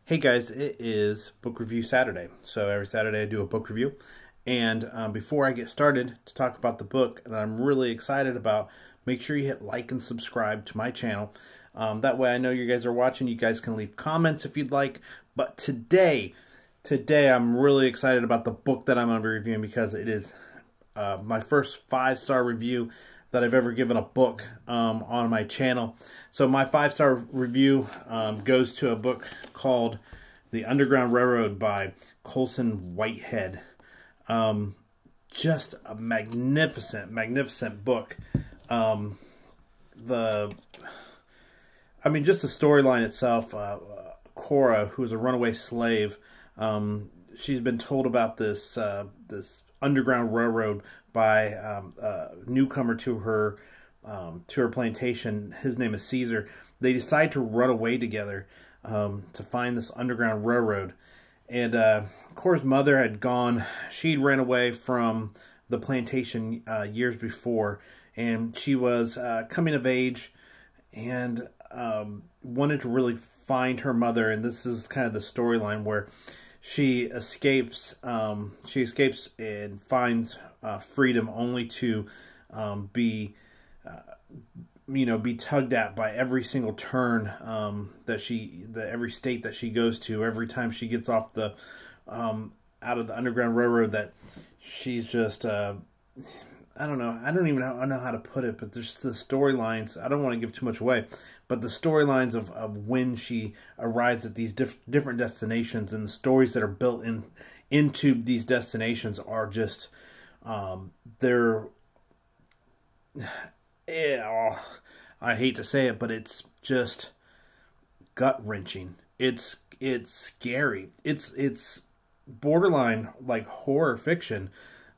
Hey guys, it is Book Review Saturday. So every Saturday I do a book review. And before I get started to talk about the book that I'm really excited about, make sure you hit like and subscribe to my channel. That way I know you guys are watching. You guys can leave comments if you'd like. But today I'm really excited about the book that I'm going to be reviewing because it is my first 5-star review that I've ever given a book on my channel. So my 5-star review goes to a book called The Underground Railroad by Colson Whitehead. Just a magnificent book. Just the storyline itself. Cora, who is a runaway slave, she's been told about this underground railroad by a newcomer to her plantation. His name is Caesar. They decide to run away together to find this underground railroad. And Cora's mother had gone. She'd ran away from the plantation years before, and she was coming of age and wanted to really find her mother. And this is kind of the storyline where she escapes. She escapes and finds freedom, only to be tugged at by every single turn every state that she goes to. Every time she gets off the out of the Underground Railroad, that she's just I don't know. I don't even know how to put it, but there's the storylines. I don't want to give too much away, but the storylines of when she arrives at these different destinations and the stories that are built into these destinations are just they're I hate to say it, but it's just gut-wrenching. It's scary. It's borderline like horror fiction.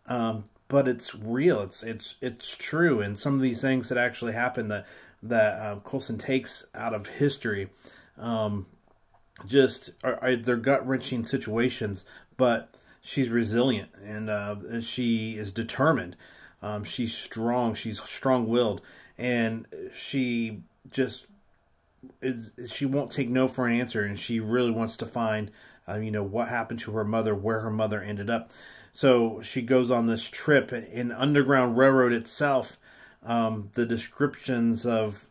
But it's real. It's true, and some of these things that actually happen that Colson takes out of history, just they're gut-wrenching situations. But she's resilient, and she is determined. She's strong. She's strong-willed, and she won't take no for an answer, and she really wants to find what happened to her mother, where her mother ended up. So she goes on this trip in Underground Railroad itself. The descriptions of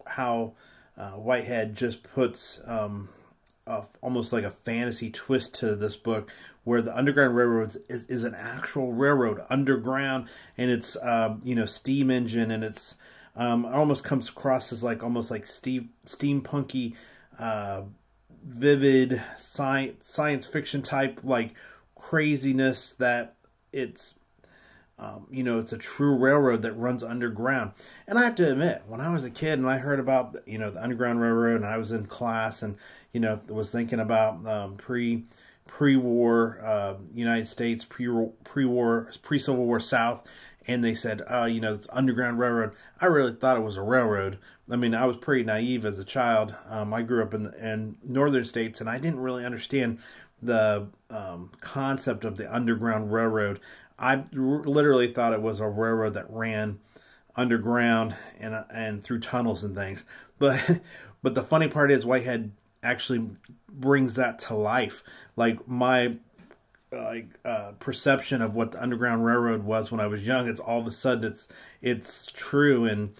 how Whitehead just puts almost like a fantasy twist to this book, where the Underground Railroad is an actual railroad underground, and it's steam engine, and it's it almost comes across as almost like steampunky, vivid science fiction type craziness, that it's it's a true railroad that runs underground. And I have to admit, when I was a kid and I heard about the Underground Railroad, and I was in class and was thinking about pre-war United States, pre-Civil War South, and they said it's Underground Railroad, I really thought it was a railroad. I mean, I was pretty naive as a child. I grew up in northern states, and I didn't really understand the concept of the Underground Railroad. I literally thought it was a railroad that ran underground and through tunnels and things. But the funny part is Whitehead actually brings that to life. Like my perception of what the Underground Railroad was when I was young, it's all of a sudden it's true, and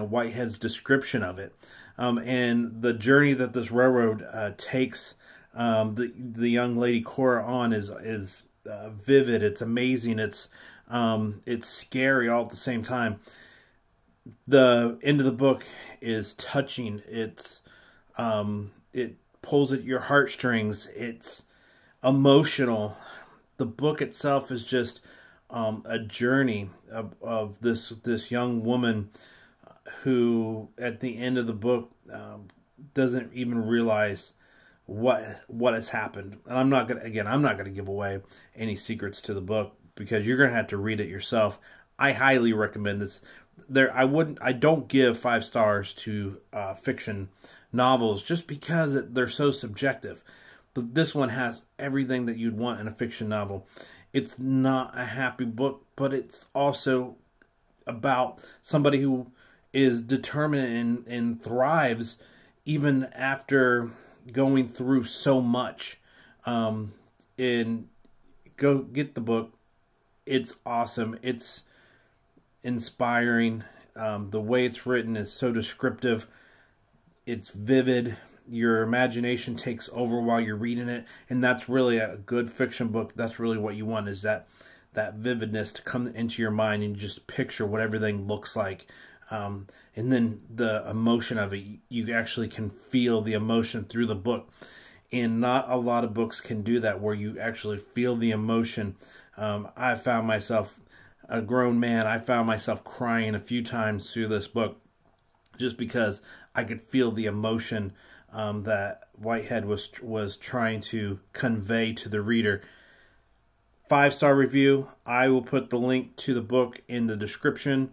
Whitehead's description of it, and the journey that this railroad takes the young lady Cora on is vivid. It's amazing. It's scary all at the same time. The end of the book is touching. It pulls at your heartstrings. It's emotional. The book itself is just a journey of this young woman who, at the end of the book, doesn't even realize what has happened. And I'm not gonna give away any secrets to the book, because you're gonna have to read it yourself. I highly recommend this. I don't give 5 stars to fiction novels just because they're so subjective. But this one has everything that you'd want in a fiction novel. It's not a happy book, but it's also about somebody who is determined and thrives even after going through so much. And go get the book. It's awesome. It's inspiring. The way it's written is so descriptive. It's vivid. Your imagination takes over while you're reading it, and that's really a good fiction book. That's really what you want, is that vividness to come into your mind and just picture what everything looks like. And then the emotion of it, you actually can feel the emotion through the book. And not a lot of books can do that, where you actually feel the emotion. I found myself, a grown man, I found myself crying a few times through this book, just because I could feel the emotion that Whitehead was trying to convey to the reader. 5-star review. I will put the link to the book in the description.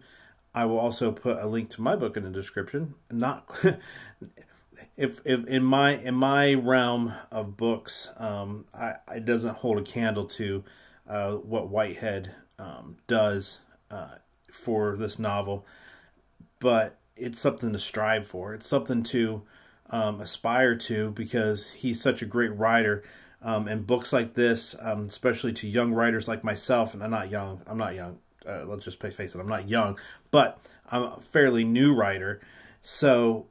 I will also put a link to my book in the description. Not if in my realm of books, it doesn't hold a candle to what Whitehead does for this novel, but it's something to strive for. It's something to aspire to, because he's such a great writer. And books like this, especially to young writers like myself, and I'm not young. Let's just face it, I'm not young, but I'm a fairly new writer. So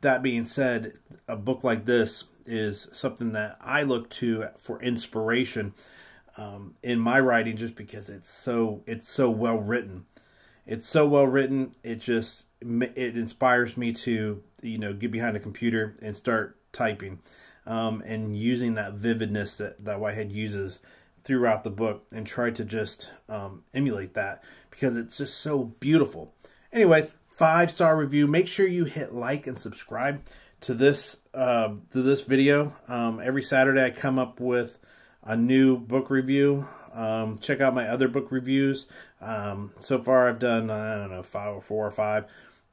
that being said, a book like this is something that I look to for inspiration in my writing, just because it's so well written. It's so well written. It inspires me to, get behind a computer and start typing, and using that vividness that Whitehead uses throughout the book, and try to just emulate that, because it's just so beautiful. Anyways, 5-star review. Make sure you hit like and subscribe to this video. Every Saturday I come up with a new book review. Check out my other book reviews. So far I've done, I don't know, 4 or 5.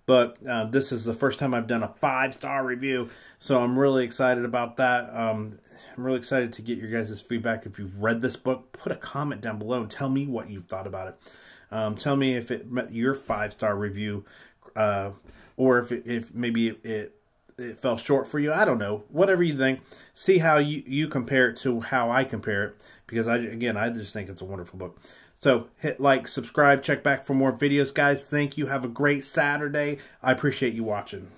But this is the first time I've done a 5-star review. So I'm really excited about that. I'm really excited to get your guys' feedback. If you've read this book, put a comment down below and tell me what you've thought about it. Tell me if it met your 5-star review, or if maybe it fell short for you. I don't know. Whatever you think. See how you compare it to how I compare it, because I just think it's a wonderful book. So hit like, subscribe, check back for more videos, guys. Thank you. Have a great Saturday. I appreciate you watching.